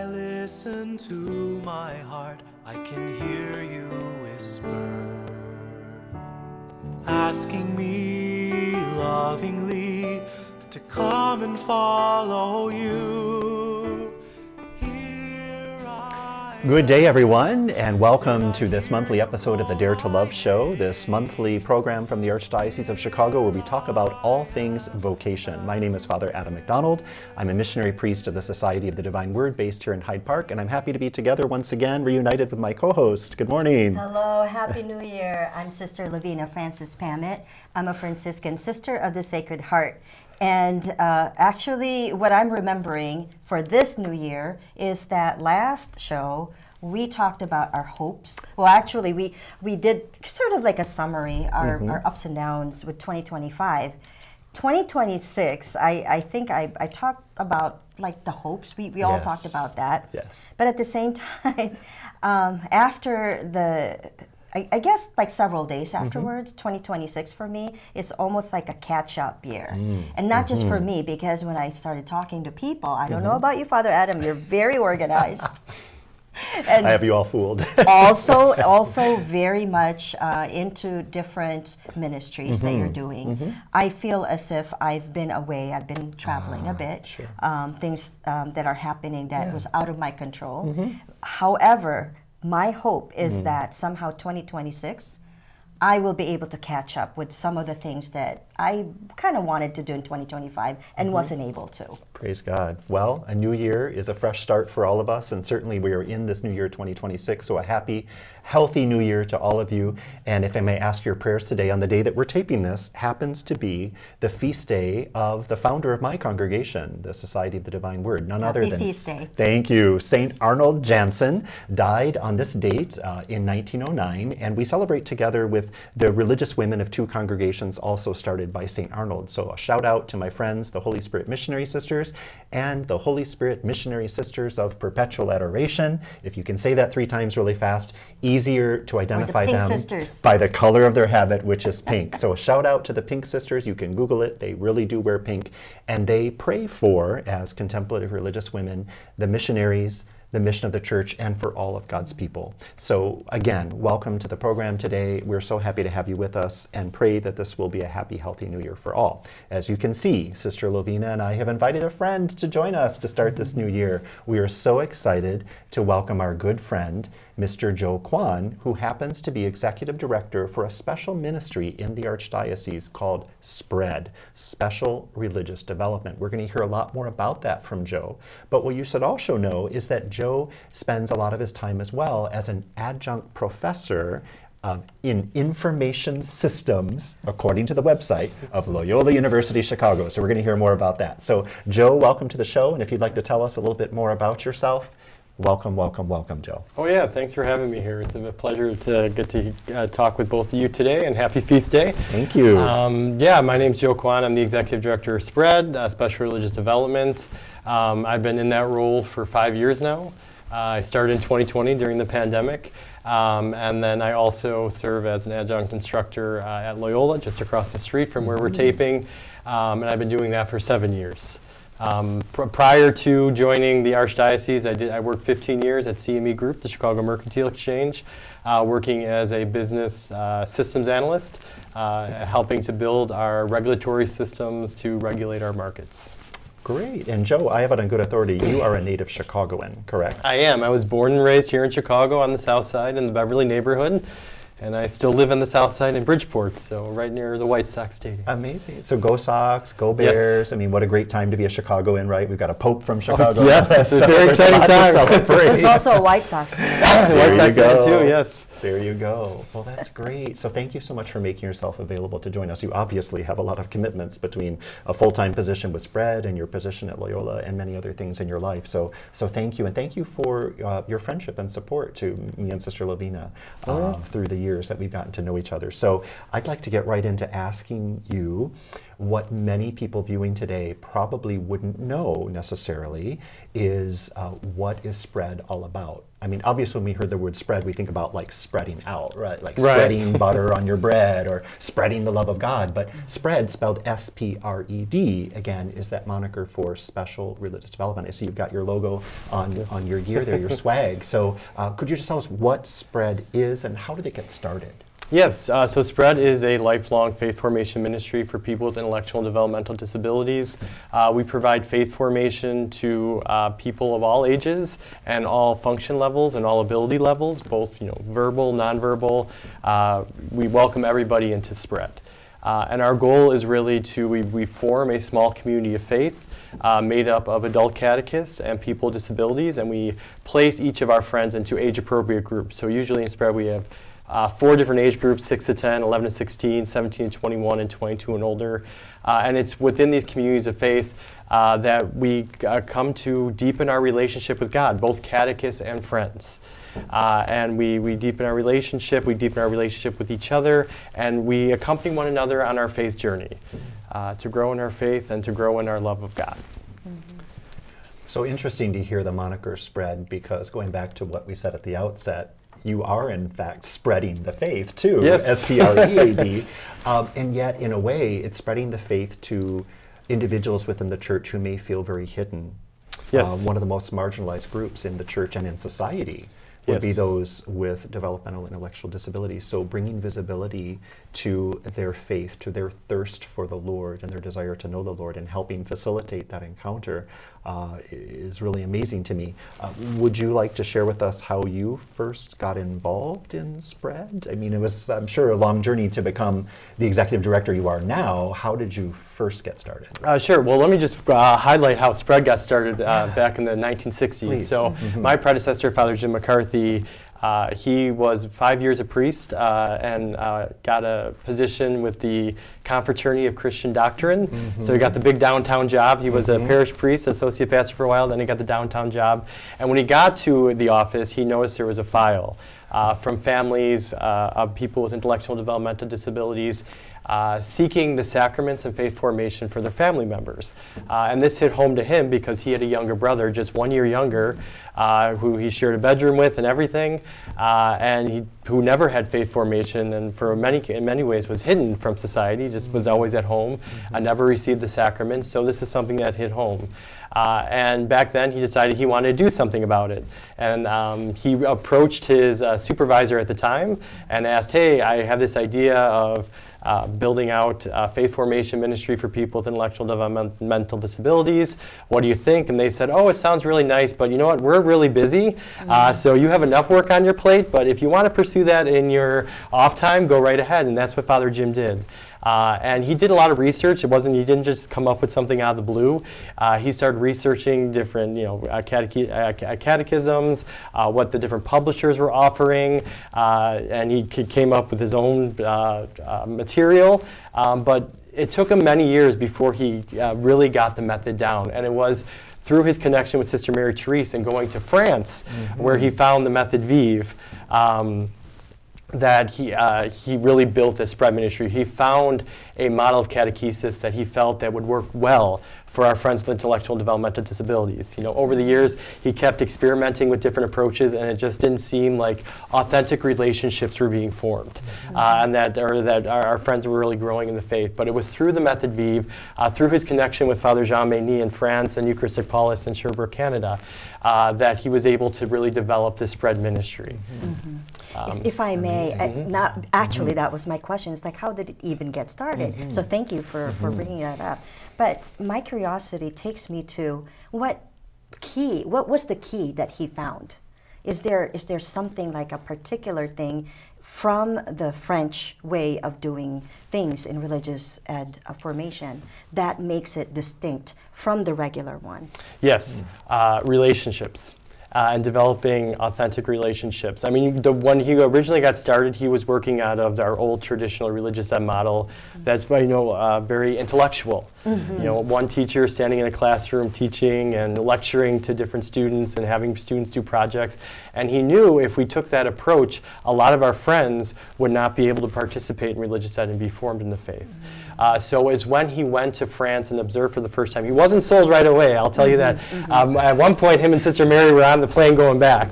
listen to my heart, I can hear you whisper, asking me lovingly to come and follow you. Good day, everyone, and welcome to this monthly episode of the Dare to Love Show, this monthly program from the Archdiocese of Chicago where we talk about all things vocation. My name is Father Adam McDonald. I'm a missionary priest of the Society of the Divine Word based here in Hyde Park, and I'm happy to be together once again, reunited with my co-host. Good morning. Hello, Happy New Year. I'm Sister Lavina Francis Pamet. I'm a Franciscan sister of the Sacred Heart. And actually, what I'm remembering for this new year is that last show, we talked about our hopes. Well, actually, we did sort of like a summary, our ups and downs with 2025. 2026, I think I talked about like the hopes. We all talked about that. Yes. But at the same time, after the... I guess like several days afterwards, 2026 for me is almost like a catch-up year. And not just for me, because when I started talking to people, I don't know about you, Father Adam, you're very organized. And I have you all fooled. also very much into different ministries that you're doing. I feel as if I've been away, I've been traveling a bit, things that are happening that was out of my control. However, my hope is that somehow 2026, I will be able to catch up with some of the things that I kind of wanted to do in 2025 and wasn't able to. Praise God. Well, a new year is a fresh start for all of us, and certainly we are in this new year 2026, so a happy, healthy new year to all of you. And if I may ask your prayers today, on the day that we're taping this, happens to be the feast day of the founder of my congregation, the Society of the Divine Word, none other than... feast day. Thank you. St. Arnold Jansen died on this date in 1909, and we celebrate together with the religious women of two congregations also started by St. Arnold. So a shout out to my friends, the Holy Spirit Missionary Sisters and the Holy Spirit Missionary Sisters of Perpetual Adoration. If you can say that 3 times really fast, easier to identify them sisters. By the color of their habit, which is pink. So a shout out to the Pink Sisters. You can Google it. They really do wear pink. And they pray for, as contemplative religious women, the missionaries, the mission of the church, and for all of God's people. So again, welcome to the program today. We're so happy to have you with us and pray that this will be a happy, healthy new year for all. As you can see, Sister Lovina and I have invited a friend to join us to start this new year. We are so excited to welcome our good friend, Mr. Joe Kwan, who happens to be Executive Director for a special ministry in the Archdiocese called SPRED, Special Religious Development. We're going to hear a lot more about that from Joe. But what you should also know is that Joe spends a lot of his time as well as an adjunct professor in information systems, according to the website of Loyola University Chicago. So we're going to hear more about that. So Joe, welcome to the show. And if you'd like to tell us a little bit more about yourself, welcome, welcome, welcome, Joe. Oh yeah, thanks for having me here. It's a pleasure to get to talk with both of you today, and happy feast day. Thank you. Yeah, my name's Joe Kwan. I'm the Executive Director of SPRED, Special Religious Development. I've been in that role for 5 years now. I started in 2020 during the pandemic, and then I also serve as an adjunct instructor at Loyola, just across the street from where we're taping, and I've been doing that for 7 years. Prior to joining the Archdiocese, I worked 15 years at CME Group, the Chicago Mercantile Exchange, working as a business systems analyst, helping to build our regulatory systems to regulate our markets. Great. And Joe, I have it on good authority. You are a native Chicagoan, correct? I am. I was born and raised here in Chicago on the south side in the Beverly neighborhood. And I still live on the south side in Bridgeport, so right near the White Sox Stadium. Amazing. So go Sox, go Bears. Yes. I mean, what a great time to be a Chicagoan, right? We've got a Pope from Chicago. Oh, yes, it's a very exciting time. There's also a White Sox fan. White Sox fan too, yes. There you go. Well, that's great. So thank you so much for making yourself available to join us. You obviously have a lot of commitments between a full-time position with SPRED and your position at Loyola and many other things in your life. So thank you. And thank you for your friendship and support to me and Sister Lavina through the years that we've gotten to know each other. So I'd like to get right into asking you what many people viewing today probably wouldn't know necessarily is what is SPRED all about? I mean, obviously when we heard the word spread, we think about like spreading out, right? Like Right. spreading butter on your bread or spreading the love of God. But SPRED, spelled S-P-R-E-D, again, is that moniker for special religious development. I see you've got your logo on your gear there, your swag. So could you just tell us what SPRED is and how did it get started? Yes, so SPRED is a lifelong faith formation ministry for people with intellectual and developmental disabilities. We provide faith formation to people of all ages and all function levels and all ability levels, both verbal, nonverbal. We welcome everybody into SPRED. And our goal is really we form a small community of faith made up of adult catechists and people with disabilities, and we place each of our friends into age-appropriate groups. So usually in SPRED we have 4 different age groups, 6 to 10, 11 to 16, 17 to 21, and 22 and older. And it's within these communities of faith that we come to deepen our relationship with God, both catechists and friends. And we deepen our relationship with each other, and we accompany one another on our faith journey to grow in our faith and to grow in our love of God. Mm-hmm. So interesting to hear the moniker SPRED, because going back to what we said at the outset, you are in fact spreading the faith too, Yes. S-P-R-E-A-D, and yet in a way it's spreading the faith to individuals within the church who may feel very hidden. Yes. One of the most marginalized groups in the church and in society would be Yes. those with developmental intellectual disabilities. So bringing visibility to their faith, to their thirst for the Lord and their desire to know the Lord, and helping facilitate that encounter is really amazing to me. Would you like to share with us how you first got involved in SPRED? I mean, it was, I'm sure, a long journey to become the executive director you are now. How did you first get started? Sure. Well, let me just highlight how SPRED got started back in the 1960s. Please. So my predecessor, Father Jim McCarthy, he was 5 years a priest and got a position with the Confraternity of Christian Doctrine. So he got the big downtown job. He was a parish priest, associate pastor for a while, then he got the downtown job. And when he got to the office, he noticed there was a file from families of people with intellectual and developmental disabilities seeking the sacraments and faith formation for their family members. And this hit home to him because he had a younger brother, just 1 year younger, who he shared a bedroom with and everything, and who never had faith formation, and in many ways was hidden from society, just was always at home, never received the sacraments. So this is something that hit home. And back then he decided he wanted to do something about it. And he approached his supervisor at the time and asked, hey, I have this idea of building out faith formation ministry for people with intellectual developmental disabilities. What do you think? And they said, oh, it sounds really nice, but you know what, we're really busy, so you have enough work on your plate, but if you want to pursue that in your off time, go right ahead. And that's what Father Jim did. And he did a lot of research. He didn't just come up with something out of the blue. He started researching different, catechisms, what the different publishers were offering, and he came up with his own material. But it took him many years before he really got the method down, and it was through his connection with Sister Mary Therese and going to France, where he found the method Vive. That he really built this SPRED ministry. He found a model of catechesis that he felt that would work well for our friends with intellectual and developmental disabilities. Over the years, he kept experimenting with different approaches, and it just didn't seem like authentic relationships were being formed, and that our friends were really growing in the faith. But it was through the method Vive, through his connection with Father Jean Meigny in France and Eucharistic Paulus in Sherbrooke, Canada, that he was able to really develop this SPRED ministry. If I may, that was my question. It's like, how did it even get started? So thank you for bringing that up. But my curiosity takes me to what was the key that he found? Is there something like a particular thing from the French way of doing things in religious ed formation that makes it distinct from the regular one? Yes, relationships. And developing authentic relationships. I mean, when he originally got started, he was working out of our old traditional religious ed model that's very intellectual. One teacher standing in a classroom teaching and lecturing to different students and having students do projects. And he knew if we took that approach, a lot of our friends would not be able to participate in religious ed and be formed in the faith. So it's when he went to France and observed for the first time. He wasn't sold right away, I'll tell you that. At one point, him and Sister Mary were on the plane going back,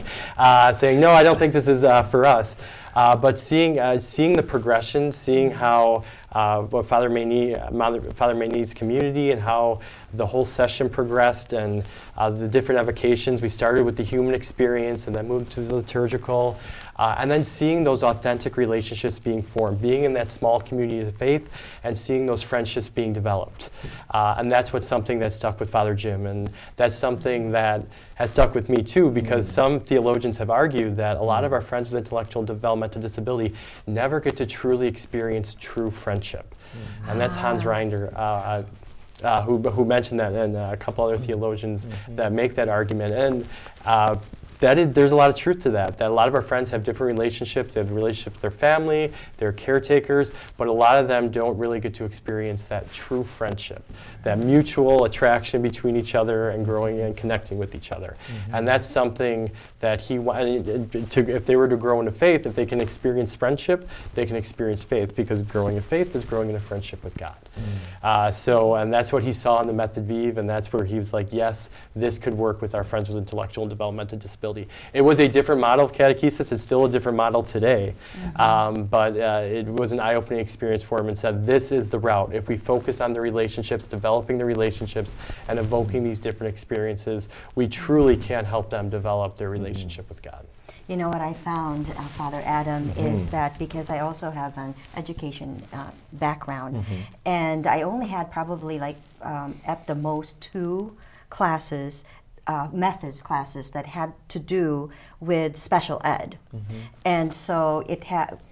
saying, no, I don't think this is for us. But seeing the progression, seeing how what Father Mayney's community and how the whole session progressed and the different evocations. We started with the human experience and then moved to the liturgical. And then seeing those authentic relationships being formed, being in that small community of faith and seeing those friendships being developed. And that's something that stuck with Father Jim. And that's something that has stuck with me too, because some theologians have argued that a lot of our friends with intellectual and developmental disability never get to truly experience true friendship. And that's Hans Reinder, who mentioned that, and a couple other theologians that make that argument. And there's a lot of truth to that a lot of our friends have different relationships. They have relationships with their family, their caretakers, but a lot of them don't really get to experience that true friendship, that mutual attraction between each other and growing and connecting with each other. And that's something that if they were to grow into faith, if they can experience friendship, they can experience faith, because growing in faith is growing in a friendship with God. And that's what he saw in the Method Vive, and that's where he was like, yes, this could work with our friends with intellectual and developmental disability. It was a different model of catechesis. It's still a different model today. But it was an eye-opening experience for him, and said, this is the route. If we focus on the relationships, developing the relationships, and evoking these different experiences, we truly can help them develop their relationship with God. You know what I found, Father Adam, is that because I also have an education background, and I only had probably at the most 2 classes, methods classes that had to do with special ed. And so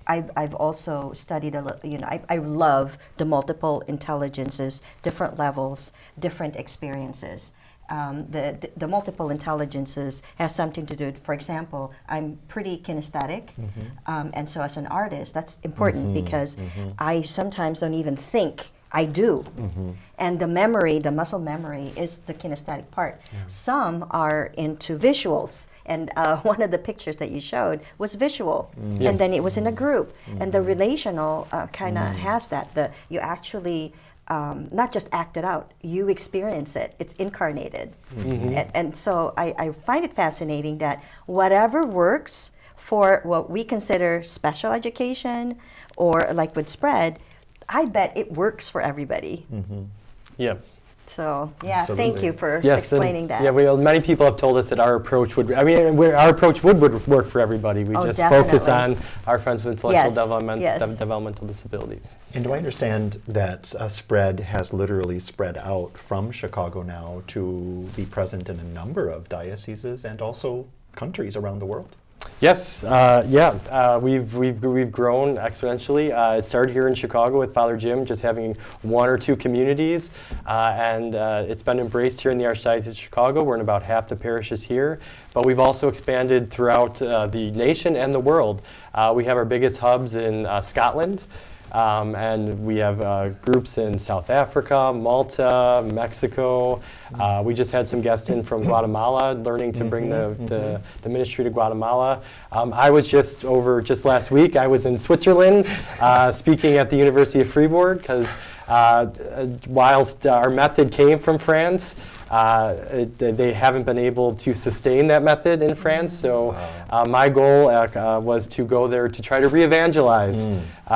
I've also studied I love the multiple intelligences, different levels, different experiences. The multiple intelligences has something to do, for example, I'm pretty kinesthetic, and so as an artist, that's important because I sometimes don't even think I do. And the memory, the muscle memory, is the kinesthetic part. Some are into visuals, and one of the pictures that you showed was visual, and then it was in a group. And the relational kind of has that. You actually not just act it out, you experience it. It's incarnated. And so I find it fascinating that whatever works for what we consider special education, or like with SPRED, I bet it works for everybody. Yeah. So yeah, Absolutely. thank you for explaining that. Yeah, many people have told us that our approach would work for everybody. We just focus on our friends with intellectual developmental disabilities. And do I understand that SPRED has literally spread out from Chicago now to be present in a number of dioceses and also countries around the world? Yes, we've grown exponentially. It started here in Chicago with Father Jim, just having 1 or 2 communities, and it's been embraced here in the Archdiocese of Chicago. We're in about half the parishes here, but we've also expanded throughout the nation and the world. We have our biggest hubs in Scotland. And we have groups in South Africa, Malta, Mexico. We just had some guests in from Guatemala, learning to bring the ministry to Guatemala. I was just last week, I was in Switzerland speaking at the University of Fribourg, because whilst our method came from France, they haven't been able to sustain that method in France. So my goal was to go there to try to re-evangelize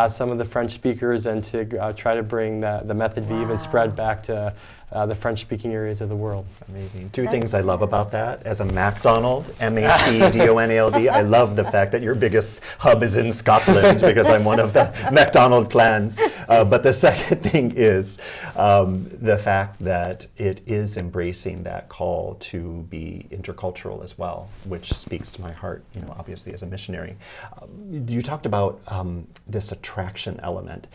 some of the French speakers and to try to bring the Method Vive and SPRED back to the French-speaking areas of the world. Amazing. Two things I love about that. As a MacDonald, M-A-C-D-O-N-A-L-D, I love the fact that your biggest hub is in Scotland, because I'm one of the MacDonald clans. But the second thing is the fact that it is embracing that call to be intercultural as well, which speaks to my heart, obviously as a missionary. You talked about this attraction element.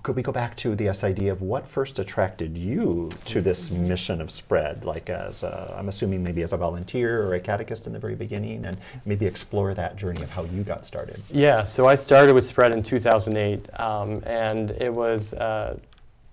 Could we go back to this idea of what first attracted you to this mission of SPRED, like I'm assuming maybe as a volunteer or a catechist in the very beginning, and maybe explore that journey of how you got started? Yeah, so I started with SPRED in 2008, and it was a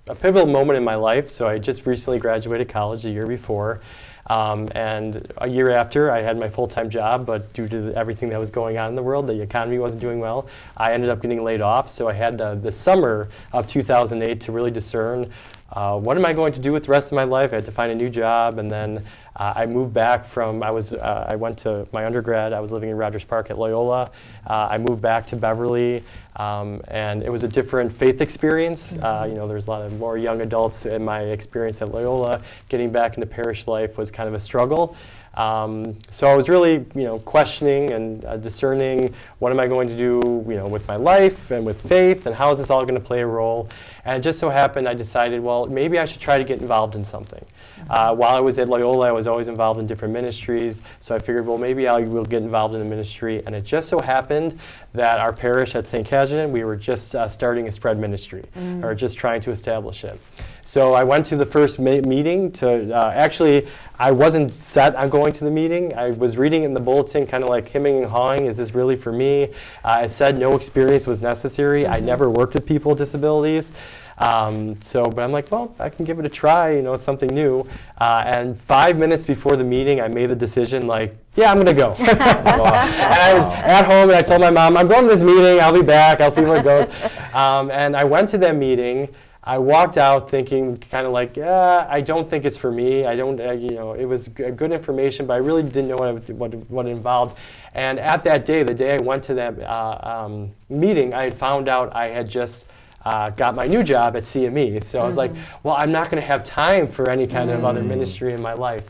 pivotal moment in my life. So I just recently graduated college the year before, And a year after, I had my full-time job, but due to everything that was going on in the world, the economy wasn't doing well, I ended up getting laid off. So I had the summer of 2008 to really discern, what am I going to do with the rest of my life? I had to find a new job, and then I moved back from, I went to my undergrad, I was living in Rogers Park at Loyola. I moved back to Beverly, and it was a different faith experience. You know, there's a lot of more young adults in my experience at Loyola. Getting back into parish life was kind of a struggle. So I was really, you know, questioning and discerning, what am I going to do, you know, with my life and with faith, and how is this all going to play a role? And it just so happened I decided, well, maybe I should try to get involved in something. While I was at Loyola, I was always involved in different ministries, so I figured, well, maybe I will get involved in a ministry. And it just so happened that our parish at St. Cajetan, we were just starting a SPRED ministry, or just trying to establish it. So I went to the first meeting to, actually, I wasn't set on going to the meeting. I was reading in the bulletin, kind of like hemming and hawing, is this really for me? It said no experience was necessary. I never worked with people with disabilities. But I'm like, well, I can give it a try, you know, it's something new. And 5 minutes before the meeting, I made the decision, like, yeah, I'm gonna go. And I was at home and I told my mom, I'm going to this meeting, I'll be back, I'll see where it goes. And I went to that meeting. I walked out thinking kind of like, yeah, I don't think it's for me. I don't, you know, it was good information, but I really didn't know what it involved. And at that day, the day I went to that meeting, I had found out I had just got my new job at CME. So I was like, well, I'm not going to have time for any kind of other ministry in my life.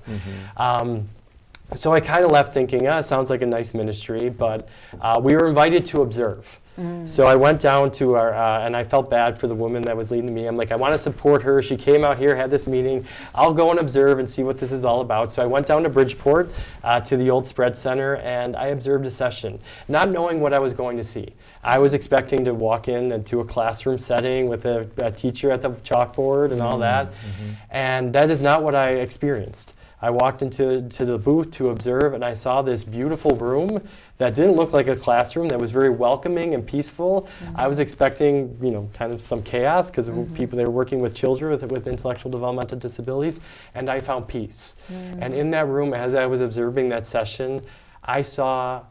So I kind of left thinking, it sounds like a nice ministry, but we were invited to observe. So I went down to our, and I felt bad for the woman that was leading the meeting. I'm like, I want to support her. She came out here, had this meeting. I'll go and observe and see what this is all about. So I went down to Bridgeport to the old SPRED Center, and I observed a session, not knowing what I was going to see. I was expecting to walk in into a classroom setting with a teacher at the chalkboard and all that, and that is not what I experienced. I walked into the booth to observe, and I saw this beautiful room that didn't look like a classroom, that was very welcoming and peaceful. I was expecting, you know, kind of some chaos, because people, they were working with children with intellectual developmental disabilities, and I found peace. And in that room, as I was observing that session, I saw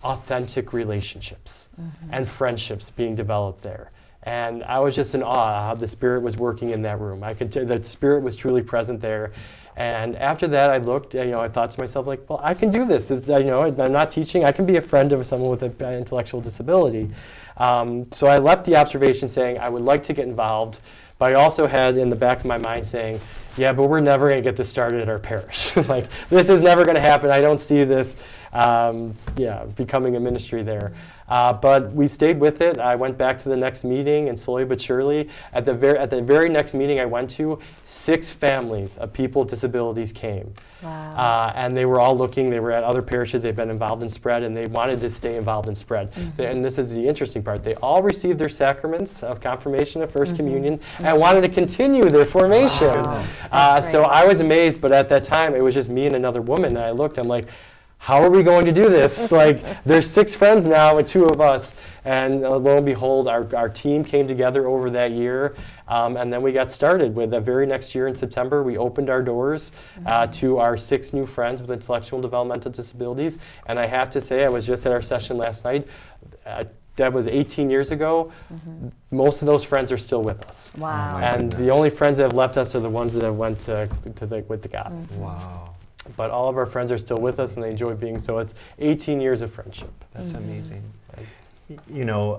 authentic relationships and friendships being developed there. And I was just in awe how the Spirit was working in that room. I could tell that Spirit was truly present there. And after that, I looked, you know, I thought to myself, like, well, I can do this. You know, I'm not teaching. I can be a friend of someone with an intellectual disability. So I left the observation saying I would like to get involved, but I also had in the back of my mind saying, yeah, but we're never going to get this started at our parish. Like, this is never going to happen. I don't see this, becoming a ministry there. But we stayed with it. I went back to the next meeting, and slowly but surely, at the very next meeting I went to, 6 families of people with disabilities came. Wow. And they were all looking. They were at other parishes. They've been involved in SPRED, and they wanted to stay involved in SPRED. And this is the interesting part. They all received their sacraments of confirmation, of First Communion, and wanted to continue their formation. Wow. So I was amazed, but at that time, it was just me and another woman. And I looked, I'm like, how are we going to do this? Like, there's 6 friends now and 2 of us. And lo and behold, our team came together over that year. And then we got started with the very next year in September. We opened our doors to our 6 new friends with intellectual and developmental disabilities. And I have to say, I was just at our session last night. That was 18 years ago. Most of those friends are still with us. Wow. And the only friends that have left us are the ones that have went with the God. Wow. But all of our friends are still with us, and they enjoy being so. It's 18 years of friendship. That's amazing. You know,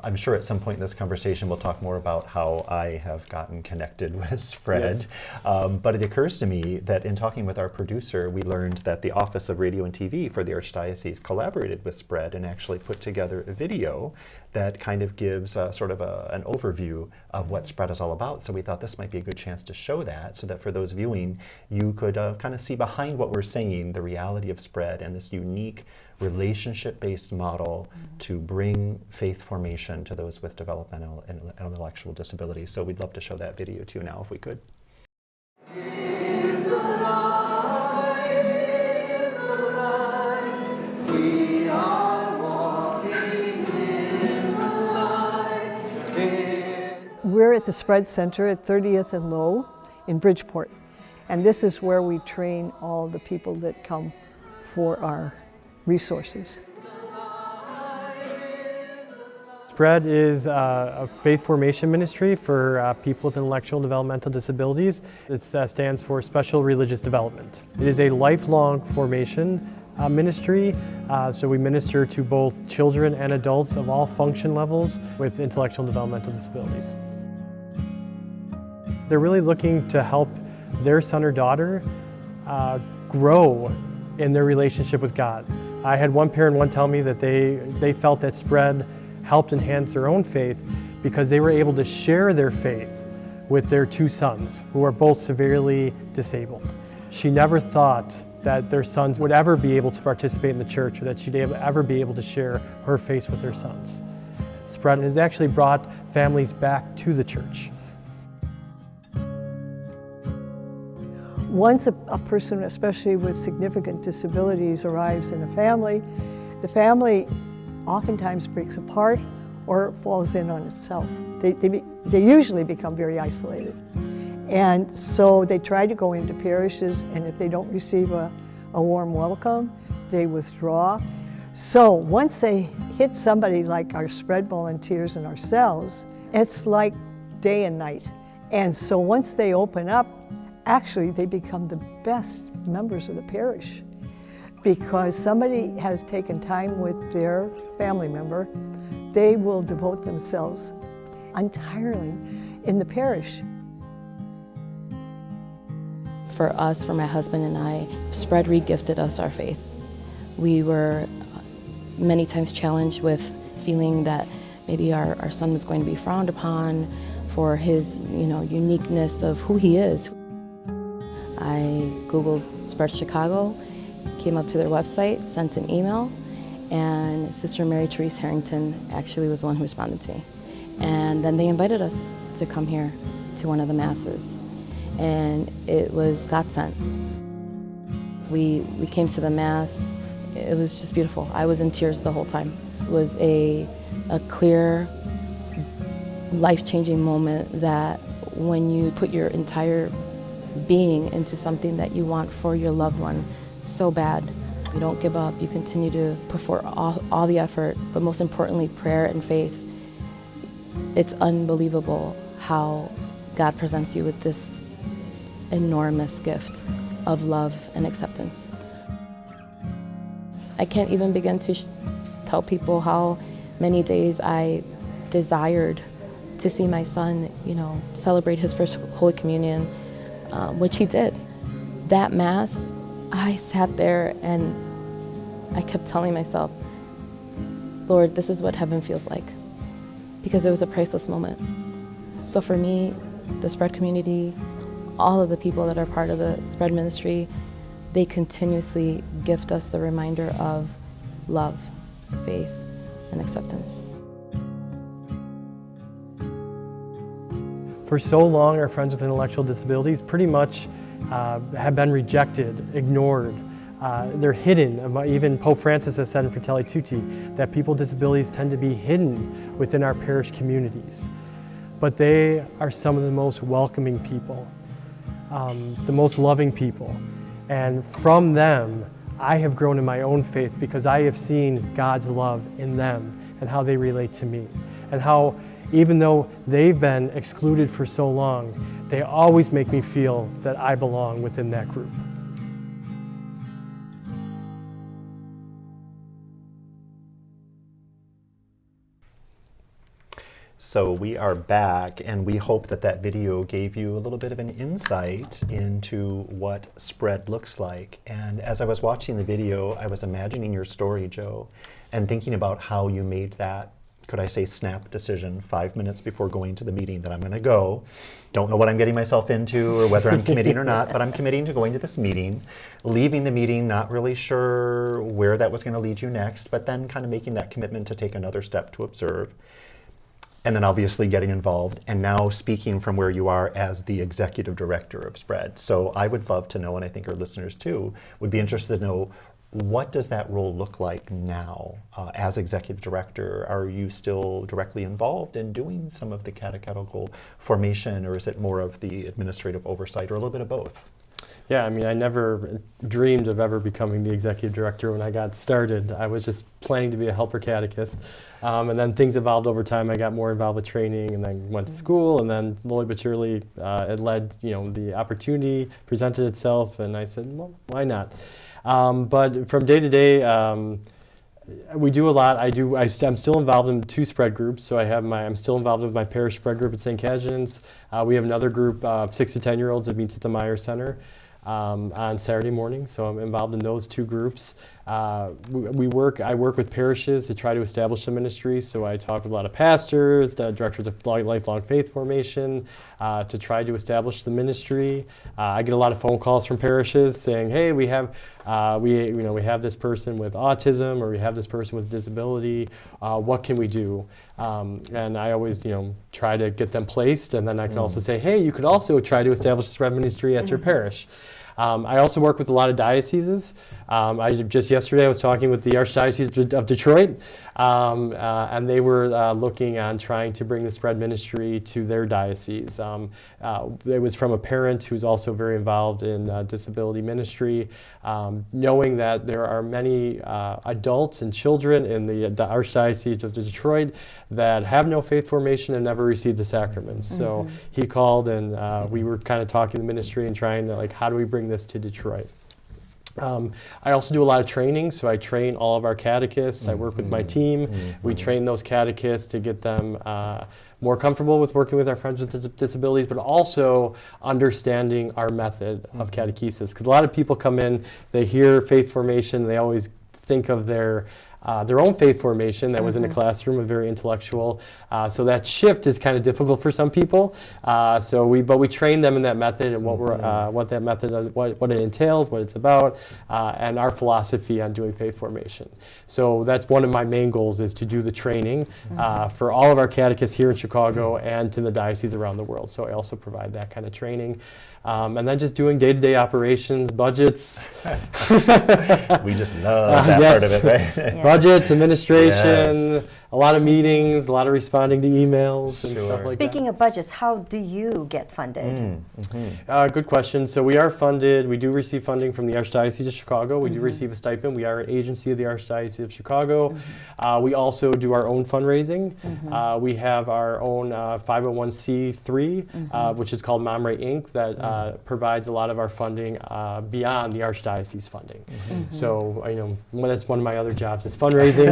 I'm sure at some point in this conversation we'll talk more about how I have gotten connected with SPRED. Yes. But it occurs to me that in talking with our producer, we learned that the Office of Radio and TV for the Archdiocese collaborated with SPRED and actually put together a video that kind of gives sort of an overview of what SPRED is all about. So we thought this might be a good chance to show that, so that for those viewing, you could kind of see behind what we're saying, the reality of SPRED and this unique relationship-based model to bring faith formation to those with developmental and intellectual disabilities. So we'd love to show that video to you now if we could. We're at the SPRED Center at 30th and Low in Bridgeport. And this is where we train all the people that come for our resources. SPRED is a faith formation ministry for people with intellectual and developmental disabilities. It stands for Special Religious Development. It is a lifelong formation ministry, so we minister to both children and adults of all function levels with intellectual and developmental disabilities. They're really looking to help their son or daughter grow in their relationship with God. I had one parent once tell me that they felt that SPRED helped enhance their own faith because they were able to share their faith with their two sons who are both severely disabled. She never thought that their sons would ever be able to participate in the church or that she'd ever be able to share her faith with her sons. SPRED has actually brought families back to the church. Once a person, especially with significant disabilities, arrives in a family, the family oftentimes breaks apart or falls in on itself. They usually become very isolated. And so they try to go into parishes, and if they don't receive a warm welcome, they withdraw. So once they hit somebody like our SPRED volunteers and ourselves, it's like day and night. And so once they open up, actually they become the best members of the parish, because somebody has taken time with their family member. They will devote themselves entirely in the parish. For us, for my husband and I, SPRED re-gifted us our faith. We were many times challenged with feeling that maybe our son was going to be frowned upon for his uniqueness of who he is. I Googled SPRED Chicago, came up to their website, sent an email, and Sister Mary Therese Harrington actually was the one who responded to me. And then they invited us to come here to one of the masses. And it was God sent. We came to the mass. It was just beautiful. I was in tears the whole time. It was a clear, life-changing moment that when you put your entire being into something that you want for your loved one so bad, you don't give up, you continue to put forth all the effort, but most importantly, prayer and faith. It's unbelievable how God presents you with this enormous gift of love and acceptance. I can't even begin to tell people how many days I desired to see my son, celebrate his first Holy Communion, which he did. That Mass, I sat there and I kept telling myself, Lord, this is what heaven feels like, because it was a priceless moment. So for me, the SPRED community, all of the people that are part of the SPRED ministry, they continuously gift us the reminder of love, faith, and acceptance. For so long, our friends with intellectual disabilities pretty much have been rejected, ignored. They're hidden. Even Pope Francis has said in Fratelli Tutti that people with disabilities tend to be hidden within our parish communities. But they are some of the most welcoming people, the most loving people. And from them, I have grown in my own faith because I have seen God's love in them and how they relate to me. And how, even though they've been excluded for so long, they always make me feel that I belong within that group. So we are back, and we hope that that video gave you a little bit of an insight into what SPRED looks like. And as I was watching the video, I was imagining your story, Joe, and thinking about how you made that, could I say, snap decision 5 minutes before going to the meeting that I'm going to go. Don't know what I'm getting myself into or whether I'm committing or not, but I'm committing to going to this meeting, leaving the meeting not really sure where that was going to lead you next, but then kind of making that commitment to take another step to observe. And then obviously getting involved, and now speaking from where you are as the executive director of SPRED. So I would love to know, and I think our listeners too would be interested to know, what does that role look like now as executive director? Are you still directly involved in doing some of the catechetical formation, or is it more of the administrative oversight, or a little bit of both? Yeah, I mean, I never dreamed of ever becoming the executive director when I got started. I was just planning to be a helper catechist. And then things evolved over time. I got more involved with training and then went to school, and then slowly but surely it led, the opportunity presented itself, and I said, well, why not? But from day to day, we do a lot. I'm still involved in 2 spread groups. So I'm still involved with my parish spread group at St. Catherine's. We have another group of 6 to 10-year-olds that meets at the Meyer Center on Saturday morning. So I'm involved in those 2 groups. I work with parishes to try to establish the ministry. So I talk with a lot of pastors, directors of lifelong faith formation, to try to establish the ministry. I get a lot of phone calls from parishes saying, "Hey, we have this person with autism, or we have this person with disability. What can we do?" And I always, try to get them placed. And then I can also say, "Hey, you could also try to establish a spread ministry at your parish." I also work with a lot of dioceses. Just yesterday I was talking with the Archdiocese of Detroit, and they were looking on trying to bring the spread ministry to their diocese. It was from a parent who's also very involved in disability ministry, knowing that there are many adults and children in the Archdiocese of Detroit that have no faith formation and never received the sacraments. So he called, and we were kind of talking the ministry and trying to, how do we bring this to Detroit? I also do a lot of training, so I train all of our catechists. I work with my team. We train those catechists to get them more comfortable with working with our friends with disabilities, but also understanding our method of catechesis. Because a lot of people come in, they hear faith formation, they always think of their own faith formation that was in a classroom, very intellectual. So that shift is kind of difficult for some people. But we train them in that method and what that method, what it entails, what it's about, and our philosophy on doing faith formation. So that's one of my main goals, is to do the training for all of our catechists here in Chicago and to the dioceses around the world. So I also provide that kind of training. And then just doing day-to-day operations, budgets. We just love that part of it, right? Yeah. Budgets, administration, Yes. a lot of meetings, a lot of responding to emails and Sure. stuff like Speaking of budgets, how do you get funded? that. Good question. So we are funded. We do receive funding from the Archdiocese of Chicago. We do receive a stipend. We are an agency of the Archdiocese of Chicago. We also do our own fundraising. We have our own 501c3, which is called Mamre Inc., that provides a lot of our funding beyond the Archdiocese funding. So, that's one of my other jobs, is fundraising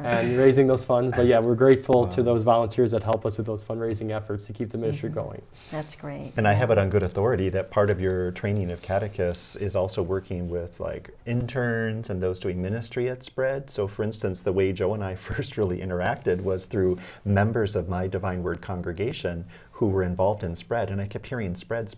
and raising those funds. But yeah, we're grateful to those volunteers that help us with those fundraising efforts to keep the ministry going. That's great. And I have it on good authority that part of your training of catechists is also working with interns and those doing ministry at SPRED. So for instance, the way Joe and I first really interacted was through members of my Divine Word congregation who were involved in SPRED, and I kept hearing spread,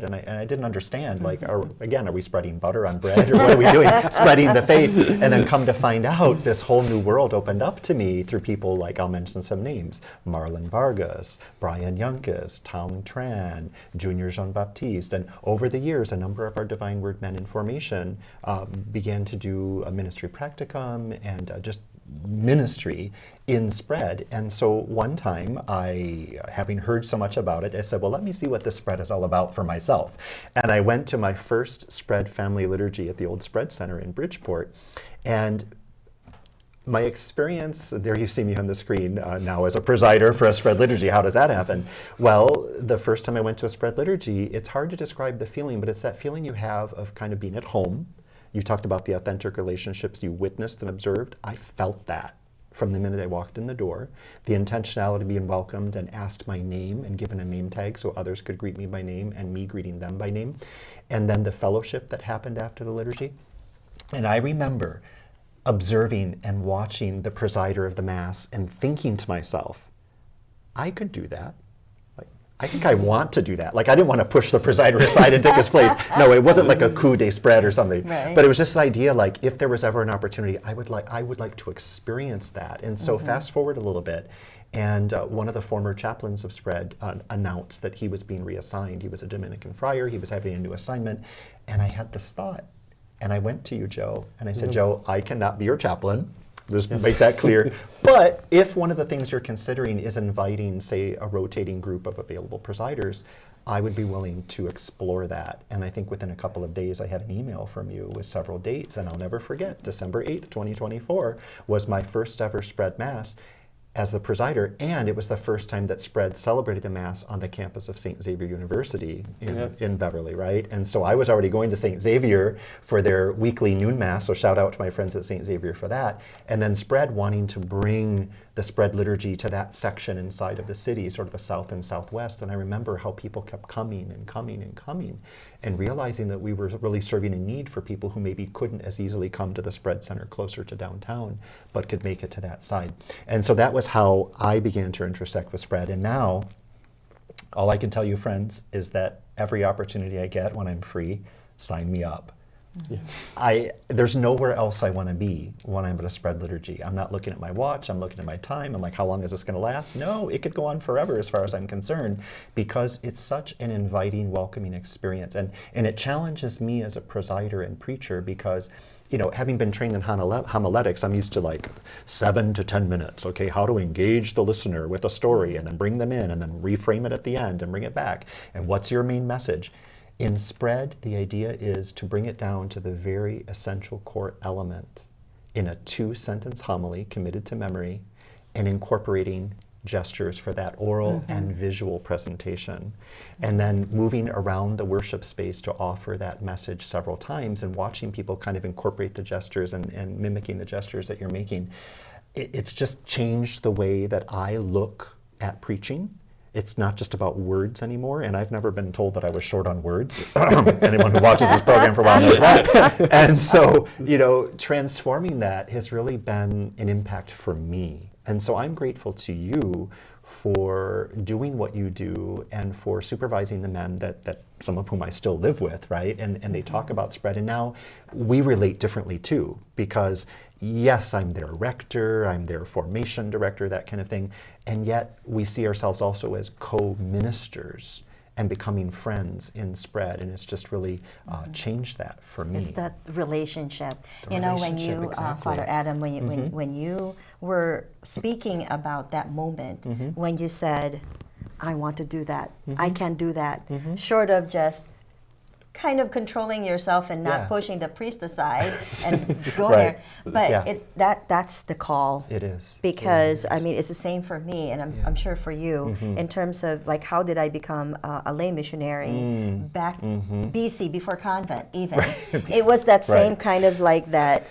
and I didn't understand, are we spreading butter on bread, or what are we doing? Spreading the faith. And then come to find out, this whole new world opened up to me through people I'll mention some names, Marlon Vargas, Brian Younkus, Tom Tran, Junior Jean-Baptiste, and over the years, a number of our Divine Word men in formation began to do a ministry practicum and just ministry in SPRED. And so one time, having heard so much about it, I said, well, let me see what this SPRED is all about for myself. And I went to my first SPRED family liturgy at the old SPRED Center in Bridgeport. And my experience, there you see me on the screen now as a presider for a SPRED liturgy. How does that happen? Well, the first time I went to a SPRED liturgy, it's hard to describe the feeling, but it's that feeling you have of kind of being at home. You talked about the authentic relationships you witnessed and observed. I felt that from the minute I walked in the door. The intentionality of being welcomed and asked my name and given a name tag so others could greet me by name and me greeting them by name. And then the fellowship that happened after the liturgy. And I remember observing and watching the presider of the Mass and thinking to myself, I could do that. I think I want to do that. I didn't want to push the presider aside and take his place. No, it wasn't like a coup de spread or something. Right. But it was just this idea, if there was ever an opportunity, I would like to experience that. And so fast forward a little bit, and one of the former chaplains of SPRED announced that he was being reassigned. He was a Dominican friar. He was having a new assignment. And I had this thought. And I went to you, Joe, and I said, Joe, I cannot be your chaplain. Just make that clear. But if one of the things you're considering is inviting, say, a rotating group of available presiders, I would be willing to explore that. And I think within a couple of days, I had an email from you with several dates, and I'll never forget, December 8th, 2024 was my first ever SPRED Mass as the presider, and it was the first time that SPRED celebrated the Mass on the campus of St. Xavier University in Beverly, right? And so I was already going to St. Xavier for their weekly noon Mass, so shout out to my friends at St. Xavier for that. And then SPRED wanting to bring the SPRED liturgy to that section inside of the city, sort of the south and southwest. And I remember how people kept coming and coming and coming, and realizing that we were really serving a need for people who maybe couldn't as easily come to the SPRED Center closer to downtown, but could make it to that side. And so that was how I began to intersect with SPRED. And now, all I can tell you, friends, is that every opportunity I get when I'm free, sign me up. Yeah. There's nowhere else I want to be when I'm at a SPRED liturgy. I'm not looking at my watch, I'm looking at my time, I'm like, how long is this going to last? No, it could go on forever as far as I'm concerned, because it's such an inviting, welcoming experience. And it challenges me as a presider and preacher because, you know, having been trained in homiletics, I'm used to like 7 to 10 minutes, okay, how to engage the listener with a story and then bring them in and then reframe it at the end and bring it back. And what's your main message? In SPRED, the idea is to bring it down to the very essential core element in a 2-sentence homily committed to memory and incorporating gestures for that oral and visual presentation. And then moving around the worship space to offer that message several times and watching people kind of incorporate the gestures and mimicking the gestures that you're making. It's just changed the way that I look at preaching. It's not just about words anymore, and I've never been told that I was short on words. Anyone who watches this program for a while knows that. And so, you know, transforming that has really been an impact for me. And so I'm grateful to you for doing what you do and for supervising the men that some of whom I still live with, right? And they talk about SPRED, and now we relate differently too, because yes, I'm their rector, I'm their formation director, that kind of thing, and yet we see ourselves also as co-ministers and becoming friends in SPRED, and it's just really changed that for me. It's that relationship. The you know, when relationship, you, exactly. Father Adam, when you were speaking about that moment, when you said, I want to do that, I can do that, short of just kind of controlling yourself and not pushing the priest aside and go there. But that's the call. It is. Because, I mean, it's the same for me, and I'm sure for you, in terms of, like, how did I become a lay missionary back BC, before convent, even. It was that same kind of, like, that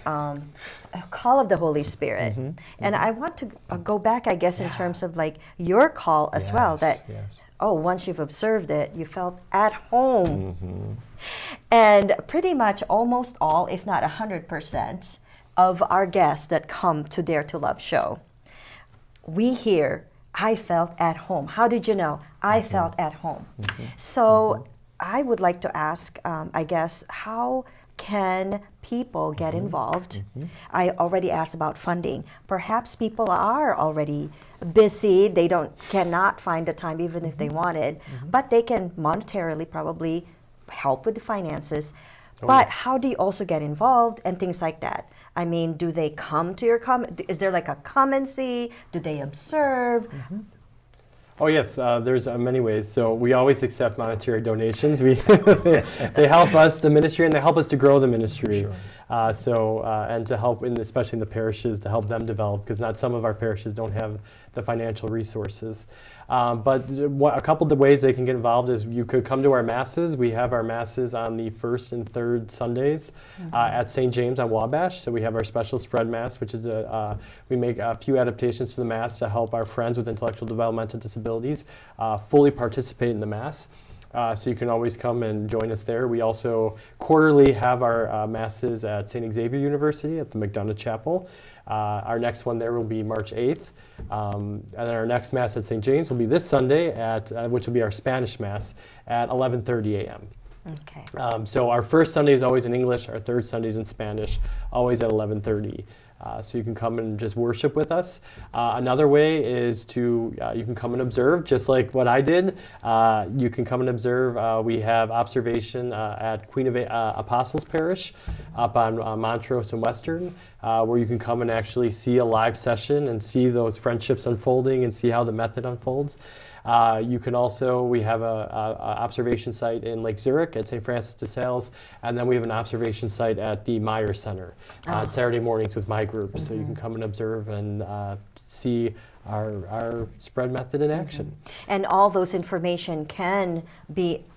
call of the Holy Spirit. And I want to go back, I guess, in terms of, like, your call as well, that, once you've observed it, you felt at home. And pretty much almost all, if not 100%, of our guests that come to Dare to Love show, we hear, I felt at home. How did you know? I felt at home. So I would like to ask, I guess, how can people get involved? I already asked about funding. Perhaps people are already busy. They cannot find the time even if they wanted, but they can monetarily probably help with the finances. But how do you also get involved and things like that? I mean, do they come to your is there like a come and see? Do they observe? Oh yes, there's many ways. So we always accept monetary donations. They help us, the ministry, and they help us to grow the ministry. And to help, especially in the parishes, to help them develop, because not some of our parishes don't have the financial resources. But a couple of the ways they can get involved is you could come to our masses. We have our masses on the 1st and 3rd Sundays at St. James on Wabash. So we have our special SPRED Mass, which is we make a few adaptations to the Mass to help our friends with intellectual developmental disabilities fully participate in the Mass. So you can always come and join us there. We also quarterly have our masses at St. Xavier University at the McDonough Chapel. Our next one there will be March 8th. And then our next Mass at St. James will be this Sunday, which will be our Spanish Mass at 11:30 a.m. Okay. So our first Sunday is always in English, our third Sunday is in Spanish, always at 11:30. So you can come and just worship with us. Another way is you can come and observe, just like what I did. You can come and observe. We have observation at Queen of Apostles Parish up on Montrose and Western, where you can come and actually see a live session and see those friendships unfolding and see how the method unfolds. You can also, we have a observation site in Lake Zurich at St. Francis de Sales, and then we have an observation site at the Meyer Center on Saturday mornings with my group. So you can come and observe and see our SPRED method in action. And all those information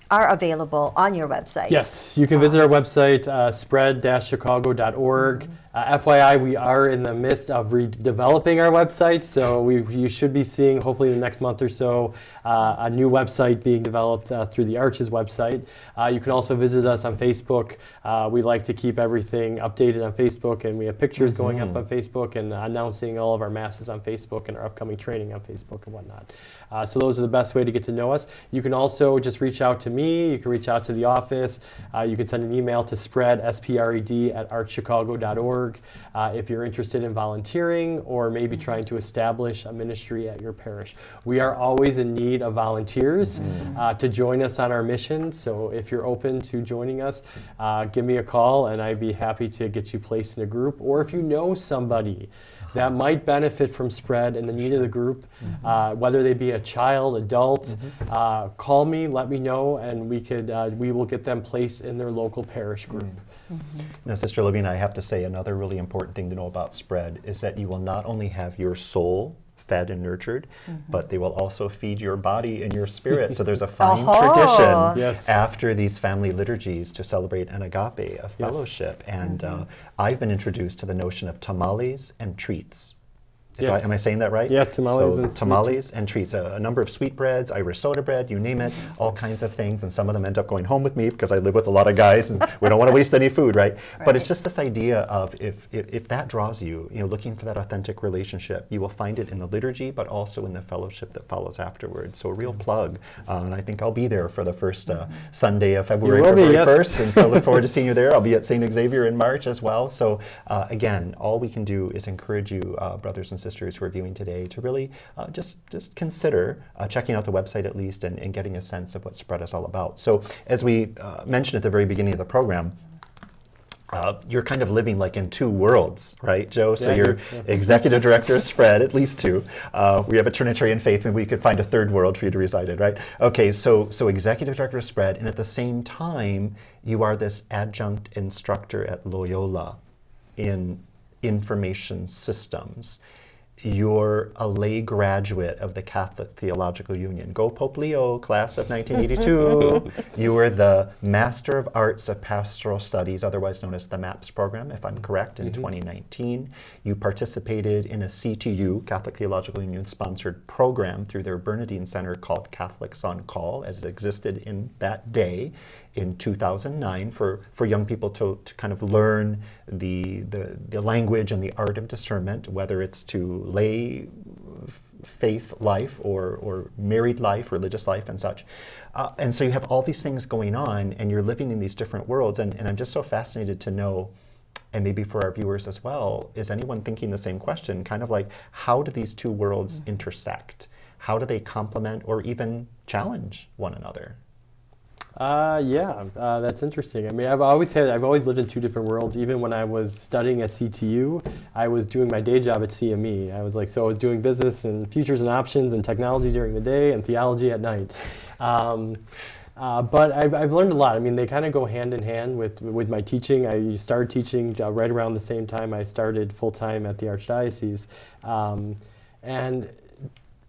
are available on your website. Yes, you can visit our website, SPRED-Chicago.org. FYI, we are in the midst of redeveloping our website, so you should be seeing, hopefully in the next month or so, a new website being developed through the Arches website. You can also visit us on Facebook. We like to keep everything updated on Facebook, and we have pictures going up on Facebook and announcing all of our masses on Facebook and our upcoming training on Facebook and whatnot. So those are the best way to get to know us. You can also just reach out to me. You can reach out to the office. You can send an email to SPRED, S-P-R-E-D, at archchicago.org if you're interested in volunteering or maybe trying to establish a ministry at your parish. We are always in need of volunteers to join us on our mission. So if you're open to joining us, give me a call and I'd be happy to get you placed in a group. Or if you know somebody that might benefit from SPRED and the need of the group, whether they be a child, adult, call me, let me know, and we will get them placed in their local parish group. Now, Sister Lavina, I have to say another really important thing to know about SPRED is that you will not only have your soul fed and nurtured, but they will also feed your body and your spirit. So there's a fine tradition after these family liturgies to celebrate an agape, a fellowship. And I've been introduced to the notion of tamales and treats. Am I saying that right? Yeah, tamales and treats. A number of sweetbreads, Irish soda bread, you name it, all kinds of things. And some of them end up going home with me because I live with a lot of guys and we don't want to waste any food, right? But it's just this idea of if that draws you, looking for that authentic relationship, you will find it in the liturgy, but also in the fellowship that follows afterwards. So a real plug. And I think I'll be there for the first Sunday of February 1st. And so look forward to seeing you there. I'll be at St. Xavier in March as well. So again, all we can do is encourage you, brothers and sisters who are viewing today, to really just consider checking out the website at least and getting a sense of what SPRED is all about. So as we mentioned at the very beginning of the program, you're kind of living like in two worlds, right, Joe? So you're executive director of SPRED, at least two. We have a Trinitarian faith, maybe we could find a third world for you to reside in, right? Okay, so executive director of SPRED, and at the same time, you are this adjunct instructor at Loyola in information systems. You're a lay graduate of the Catholic Theological Union. Go Pope Leo, class of 1982. You were the Master of Arts of Pastoral Studies, otherwise known as the MAPS program, if I'm correct, in 2019. You participated in a CTU, Catholic Theological Union, sponsored program through their Bernardine Center called Catholics on Call, as it existed in that day in 2009 for young people to kind of learn the language and the art of discernment, whether it's to lay faith life or married life, religious life and such. And so you have all these things going on and you're living in these different worlds. And I'm just so fascinated to know, and maybe for our viewers as well, is anyone thinking the same question, kind of like, how do these two worlds intersect? How do they complement or even challenge one another? That's interesting. I mean, I've always lived in two different worlds. Even when I was studying at CTU, I was doing my day job at CME. I was doing business and futures and options and technology during the day and theology at night. But I've learned a lot. I mean, they kind of go hand in hand with my teaching. I started teaching right around the same time I started full-time at the Archdiocese. And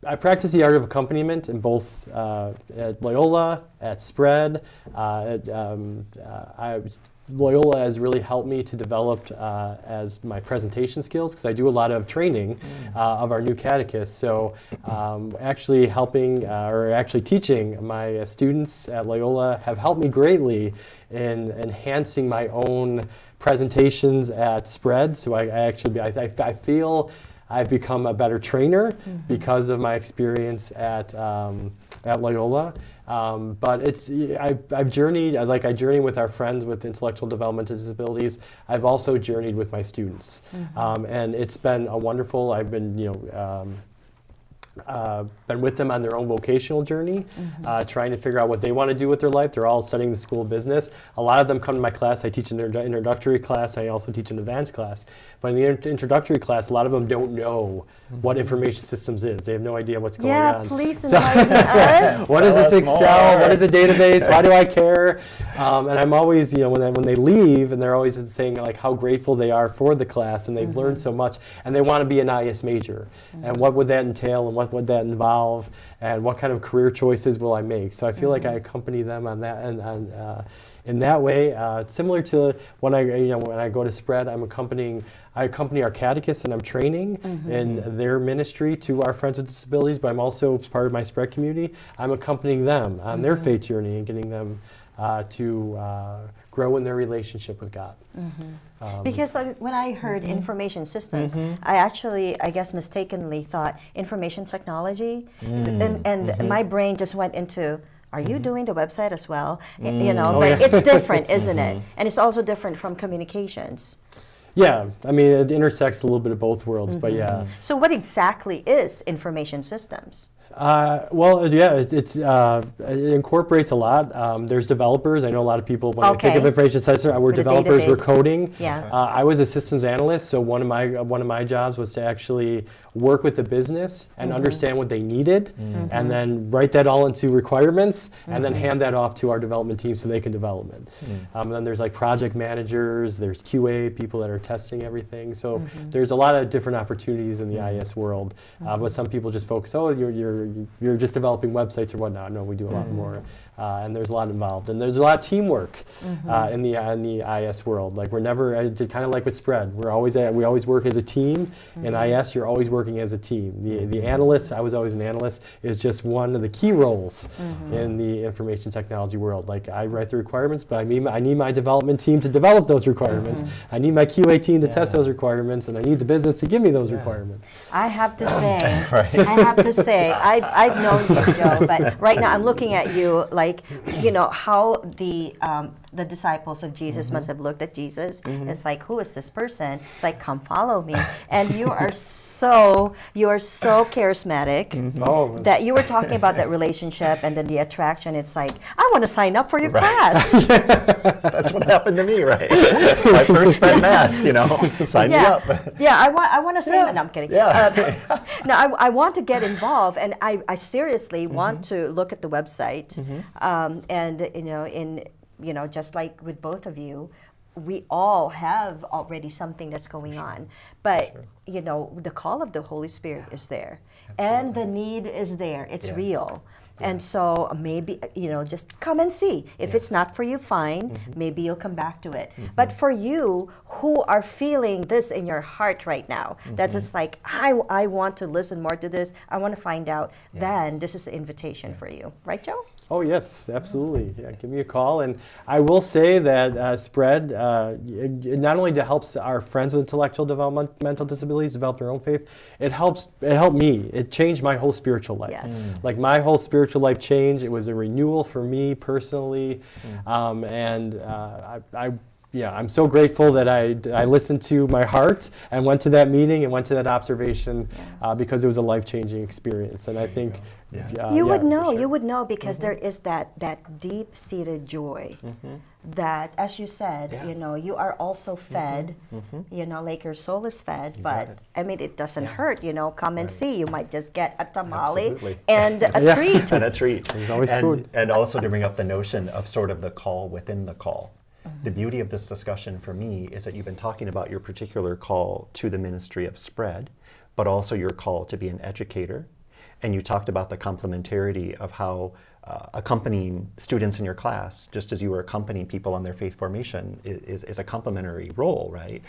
I practice the art of accompaniment in both at Loyola, at SPRED. Loyola has really helped me to develop as my presentation skills, because I do a lot of training of our new catechists. So actually teaching my students at Loyola have helped me greatly in enhancing my own presentations at SPRED. So I feel I've become a better trainer because of my experience at Loyola. But I've journeyed, I journey with our friends with intellectual developmental disabilities. I've also journeyed with my students. And it's been a wonderful, I've been, been with them on their own vocational journey, trying to figure out what they want to do with their life. They're all studying the School of Business. A lot of them come to my class. I teach an introductory class. I also teach an advanced class. But in the introductory class, a lot of them don't know what information systems is. They have no idea what's going on. Yeah, please enlighten us. What is this Excel? What is a database? Why do I care? And I'm always, when they leave, and they're always saying like how grateful they are for the class, and they've learned so much, and they want to be an IS major. And what would that entail, and what would that involve, and what kind of career choices will I make? So I feel like I accompany them on that, and in that way, similar to when I go to SPRED, I accompany our catechists, and I'm training in their ministry to our friends with disabilities, but I'm also, as part of my SPRED community, I'm accompanying them on their faith journey and getting them to grow in their relationship with God. Because when I heard information systems, I guess mistakenly thought information technology, and my brain just went into, are you doing the website as well? But it's different, isn't it? And it's also different from communications. Yeah, I mean, it intersects a little bit of both worlds, but yeah. So what exactly is information systems? It incorporates a lot. There's developers. I know a lot of people, when they think of information systems, we're With a developers, we're database. coding. Yeah. I was a systems analyst, so one of my jobs was to actually work with the business and understand what they needed, and then write that all into requirements, and then hand that off to our development team so they can develop it. And then there's like project managers, there's QA people that are testing everything. So there's a lot of different opportunities in the IS world, but some people just focus, you're just developing websites or whatnot. No, we do a lot more, and there's a lot involved, and there's a lot of teamwork in the IS world. Like we're never, kind of like with SPRED, we always work as a team. In IS, you're always working as a team. The analyst, I was always an analyst, is just one of the key roles in the information technology world. Like I write the requirements, but I need my development team to develop those requirements. I need my QA team to test those requirements, and I need the business to give me those requirements. I have to say, I've known you, Joe, but right now I'm looking at you like, how the disciples of Jesus must have looked at Jesus. It's like, who is this person? It's like, come follow me. And you are so charismatic that you were talking about that relationship and then the attraction. It's like, I want to sign up for your class. That's what happened to me, right? My first SPRED Mass, sign me up. Yeah, I want to say that. No, I'm kidding. Yeah. No, I want to get involved, and I seriously want to look at the website, and just like with both of you, we all have already something that's going on, but the call of the Holy Spirit is there, and the need is there. It's real. And so maybe, just come and see. If it's not for you, fine. Maybe you'll come back to it. But for you who are feeling this in your heart right now, that's just like, I want to listen more to this. I want to find out. Then this is an invitation for you. Right, Joe? Oh, yes, absolutely. Yeah, give me a call. And I will say that SPRED, it not only helps our friends with intellectual developmental disabilities develop their own faith, it helped me. It changed my whole spiritual life. Yes. Like my whole spiritual life changed. It was a renewal for me personally. I'm so grateful that I listened to my heart and went to that meeting and went to that observation because it was a life-changing experience. And I think you would know because there is that deep-seated joy that, as you said, you are also fed, like your soul is fed, but I mean, it doesn't hurt, come and see. You might just get a tamale and a treat. And a treat. There's always food. And also to bring up the notion of sort of the call within the call. The beauty of this discussion for me is that you've been talking about your particular call to the ministry of SPRED, but also your call to be an educator. And you talked about the complementarity of how accompanying students in your class, just as you were accompanying people on their faith formation, is a complementary role, right?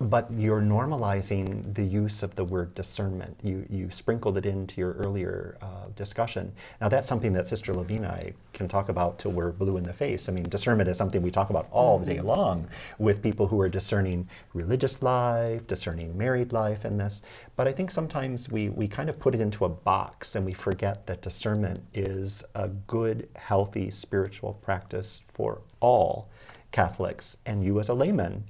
But you're normalizing the use of the word discernment. You sprinkled it into your earlier discussion. Now that's something that Sister Levine and I can talk about till we're blue in the face. I mean, discernment is something we talk about all the day long with people who are discerning religious life, discerning married life and this. But I think sometimes we kind of put it into a box and we forget that discernment is a good, healthy spiritual practice for all Catholics and you as a layman.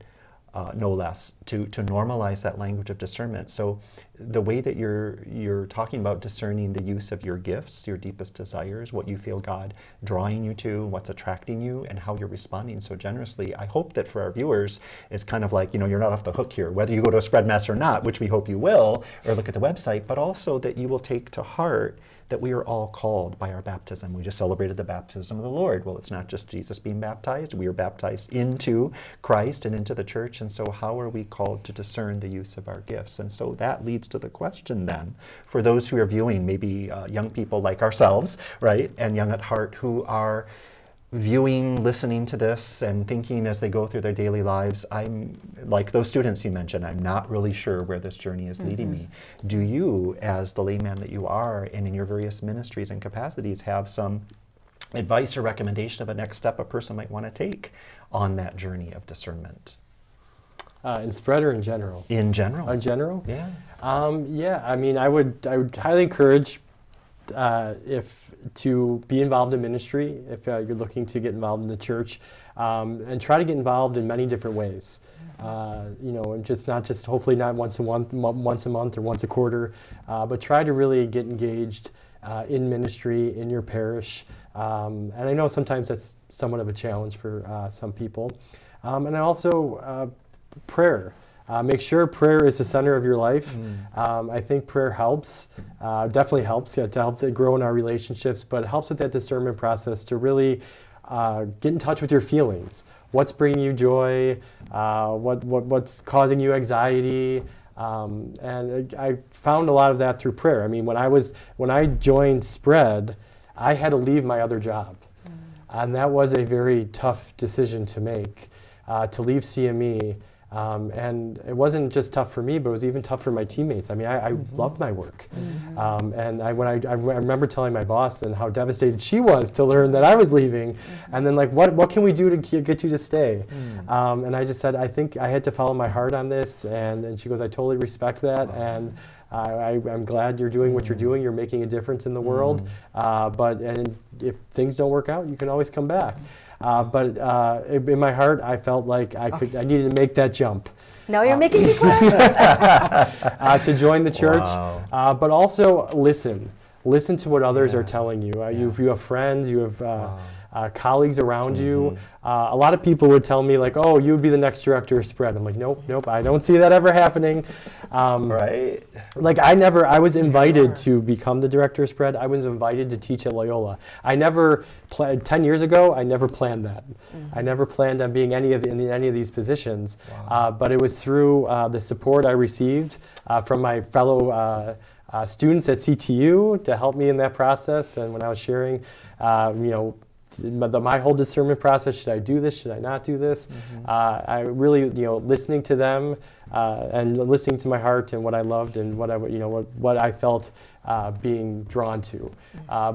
No less, to normalize that language of discernment. So the way that you're talking about discerning the use of your gifts, your deepest desires, what you feel God drawing you to, what's attracting you, and how you're responding so generously. I hope that for our viewers is kind of like, you're not off the hook here, whether you go to a SPRED Mass or not, which we hope you will, or look at the website, but also that you will take to heart that we are all called by our baptism. We just celebrated the baptism of the Lord. Well, it's not just Jesus being baptized. We are baptized into Christ and into the church. And so how are we called to discern the use of our gifts? And so that leads to the question then, for those who are viewing, maybe young people like ourselves, right, and young at heart, who are viewing, listening to this, and thinking as they go through their daily lives, I'm like those students you mentioned, I'm not really sure where this journey is leading me. Do you, as the layman that you are, and in your various ministries and capacities, have some advice or recommendation of a next step a person might want to take on that journey of discernment? In SPRED or in general? In general. In general? Yeah. Yeah, I mean, I would highly encourage to be involved in ministry, if you're looking to get involved in the church, and try to get involved in many different ways. And just not just hopefully not once a month or once a quarter, but try to really get engaged in ministry in your parish. And I know sometimes that's somewhat of a challenge for some people. And also prayer. Make sure prayer is the center of your life. I think prayer helps, definitely helps, to help to grow in our relationships, but it helps with that discernment process to really get in touch with your feelings. What's bringing you joy? What's causing you anxiety? And I found a lot of that through prayer. I mean, when I joined SPRED, I had to leave my other job. And that was a very tough decision to make, to leave CME. And it wasn't just tough for me, but it was even tough for my teammates. I mean, I loved my work. And I remember telling my boss and how devastated she was to learn that I was leaving. And then like, what can we do to get you to stay? And I just said, I think I had to follow my heart on this. And she goes, I totally respect that. And I'm glad you're doing what you're doing. You're making a difference in the world. But if things don't work out, you can always come back. But in my heart, I felt like I needed to make that jump. Now you're making me cry. To join the church, Wow. but also listen to what others are telling you. You have friends, you have colleagues around you. A lot of people would tell me like, oh, you would be the next director of SPRED. I'm like, nope, I don't see that ever happening. Right. Like I was invited to become the director of SPRED. I was invited to teach at Loyola. 10 years ago, I never planned that. I never planned on being in any of these positions. Wow. But it was through the support I received from my fellow students at CTU to help me in that process. And when I was sharing, my whole discernment process, should I do this, should I not do this? I really, listening to them and listening to my heart and what I loved and what I felt being drawn to. I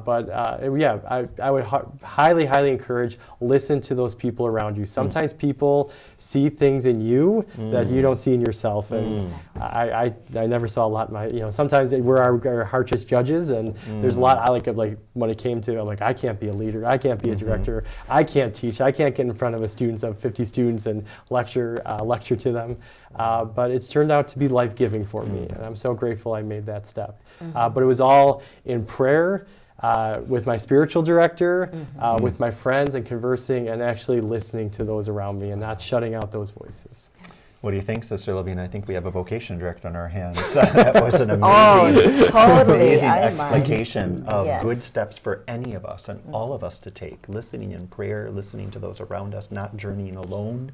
would highly encourage, listen to those people around you. Sometimes people see things in you that you don't see in yourself. And I never saw a lot in sometimes we're our harshest judges, and there's a lot I like when it came to, I'm like, I can't be a leader, I can't be a director, I can't teach, I can't get in front of a students of 50 students and lecture to them. But it's turned out to be life-giving for me, and I'm so grateful I made that step. But it was all in prayer, with my spiritual director, with my friends, and conversing and actually listening to those around me and not shutting out those voices. What do you think, Sister Lavina? I think we have a vocation director on our hands. That was an amazing, amazing explication of good steps for any of us and all of us to take. Listening in prayer, listening to those around us, not journeying alone,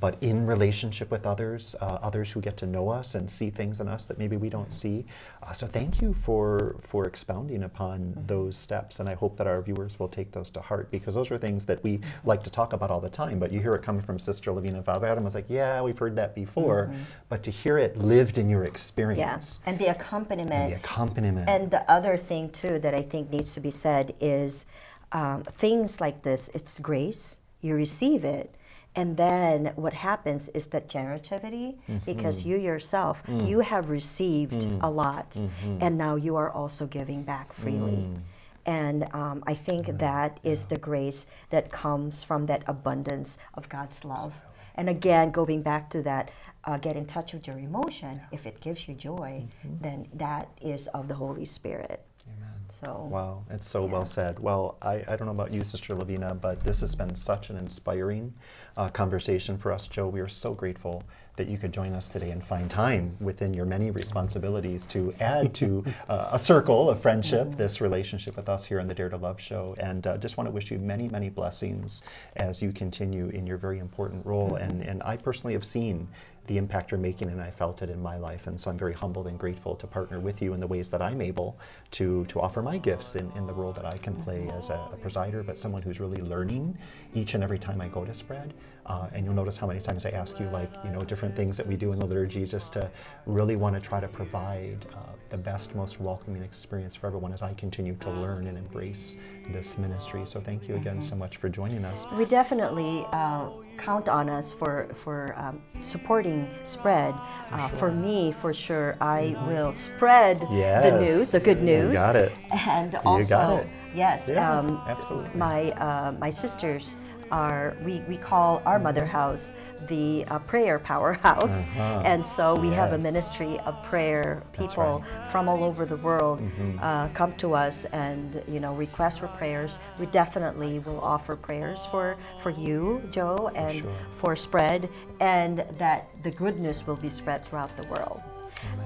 but in relationship with others, others who get to know us and see things in us that maybe we don't see. So thank you for expounding upon those steps, and I hope that our viewers will take those to heart, because those are things that we like to talk about all the time, but you hear it coming from Sister Lavina. Father Adam was like, yeah, we've heard that before, but to hear it lived in your experience. And the accompaniment. And the other thing, too, that I think needs to be said is things like this, it's grace, you receive it, and then what happens is that generativity, because you yourself, you have received a lot, and now you are also giving back freely. And I think that is the grace that comes from that abundance of God's love. And again, going back to that, get in touch with your emotion. If it gives you joy, then that is of the Holy Spirit. Amen. So, Wow, it's so well said. Well, I don't know about you, Sister Lavina, but this has been such an inspiring conversation for us, Joe. We are so grateful that you could join us today and find time within your many responsibilities to add to a circle of friendship, this relationship with us here on the Dare to Love show. And just want to wish you many, many blessings as you continue in your very important role. And I personally have seen the impact you're making, and I felt it in my life. And so I'm very humbled and grateful to partner with you in the ways that I'm able to offer my gifts in the role that I can play as a presider, but someone who's really learning each and every time I go to SPRED. And you'll notice how many times I ask you, like, different things that we do in the liturgy, just to really want to try to provide the best, most welcoming experience for everyone as I continue to learn and embrace this ministry. So thank you again so much for joining us. we definitely count on us for supporting SPRED. For me, for sure, I will spread the news, the good news. You got it. And You also, got it. yes, Yeah, absolutely. my sisters are, we call our mother house the prayer powerhouse. And so we have a Yes. ministry of prayer. People from all over the world come to us and request for prayers. We definitely will offer prayers for you, Joe, and for SPRED, and that the good news will be spread throughout the world.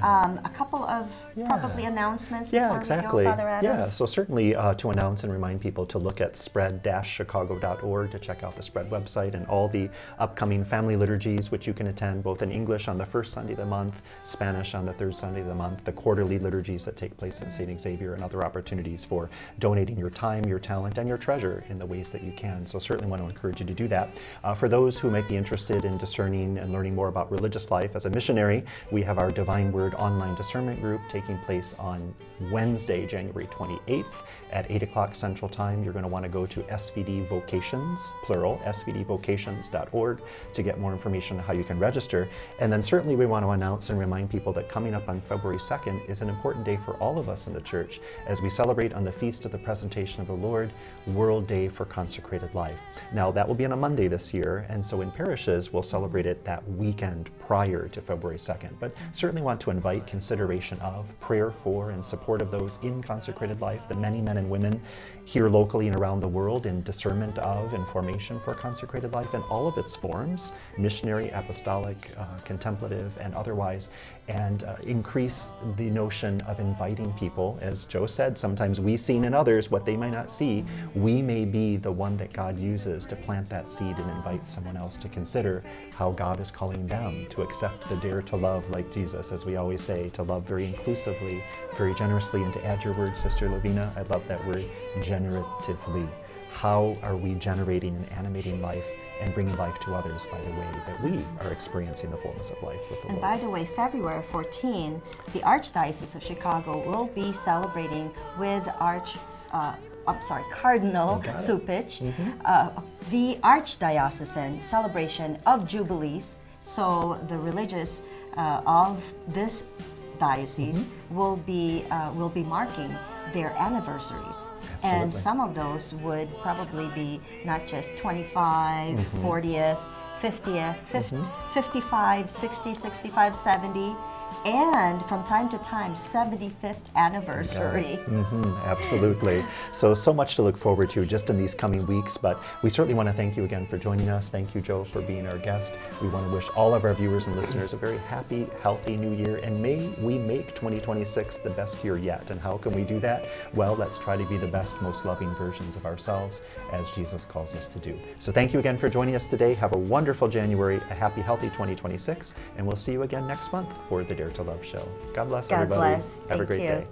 A couple of probably announcements before Yeah, exactly. we go, Father Adam? Yeah, so certainly to announce and remind people to look at spread-chicago.org to check out the SPRED website and all the upcoming family liturgies, which you can attend both in English on the first Sunday of the month, Spanish on the third Sunday of the month, the quarterly liturgies that take place in St. Xavier, and other opportunities for donating your time, your talent, and your treasure in the ways that you can. So certainly want to encourage you to do that. For those who might be interested in discerning and learning more about religious life as a missionary, we have our Divine Word online discernment group taking place on Wednesday, January 28th at 8 o'clock Central Time. You're going to want to go to SVD Vocations, plural, svdvocations.org to get more information on how you can register. And then certainly we want to announce and remind people that coming up on February 2nd is an important day for all of us in the church as we celebrate on the Feast of the Presentation of the Lord, World Day for Consecrated Life. Now that will be on a Monday this year, and so in parishes we'll celebrate it that weekend prior to February 2nd. But certainly want to invite consideration of, prayer for, and support of those in consecrated life, the many men and women here locally and around the world in discernment of and formation for consecrated life in all of its forms, missionary, apostolic, contemplative, and otherwise, and increase the notion of inviting people. As Joe said, sometimes we see in others what they might not see. We may be the one that God uses to plant that seed and invite someone else to consider how God is calling them to accept the dare to love like Jesus, as we always say, to love very inclusively, very generously. And to add your word, Sister Lavina, I love that word, generatively. How are we generating and animating life and bringing life to others by the way that we are experiencing the fullness of life with the And Lord? by the way, February 14, the Archdiocese of Chicago will be celebrating with Cardinal Supich, the Archdiocesan celebration of Jubilees. So the religious of this diocese will be marking their anniversaries. And Absolutely. some of those would probably be not just 25, 40th, 50th, 55, 60, 65, 70, and from time to time, 75th anniversary. Absolutely. So much to look forward to just in these coming weeks, but we certainly want to thank you again for joining us. Thank you, Joe, for being our guest. We want to wish all of our viewers and listeners a very happy, healthy new year, and may we make 2026 the best year yet. And how can we do that? Well, let's try to be the best, most loving versions of ourselves as Jesus calls us to do. So thank you again for joining us today. Have a wonderful January, a happy, healthy 2026, and we'll see you again next month for the Dare to Love show. God bless God everybody. bless. Have a Thank great you. day.